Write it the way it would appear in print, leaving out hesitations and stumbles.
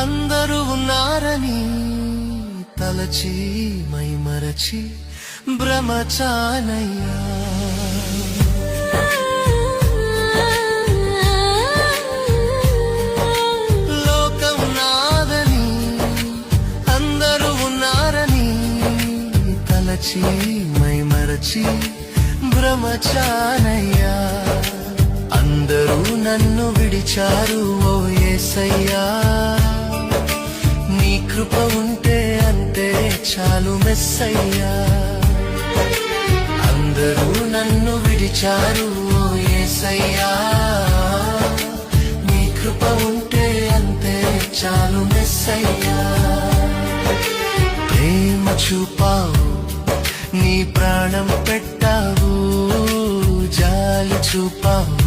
అందరూ ఉన్నారని తలచి మైమరచి భ్రమచానయ్యా. లోకం నాదని అందరూ ఉన్నారని తలచి మైమరచి భ్రమచానయ్యా. అందరూ నన్ను విడిచారు ఓ యేసయ్యా, నీ కృప ఉంటే అంతే చాలు మెస్సయ్యా. అందరూ నన్ను విడిచారు ఓ యేసయ్యా, నీ కృప ఉంటే అంతే చాలు మెస్సయ్యా. ప్రేమ చూపావు, నీ ప్రాణం పెట్టావు, జాలి చూపావు,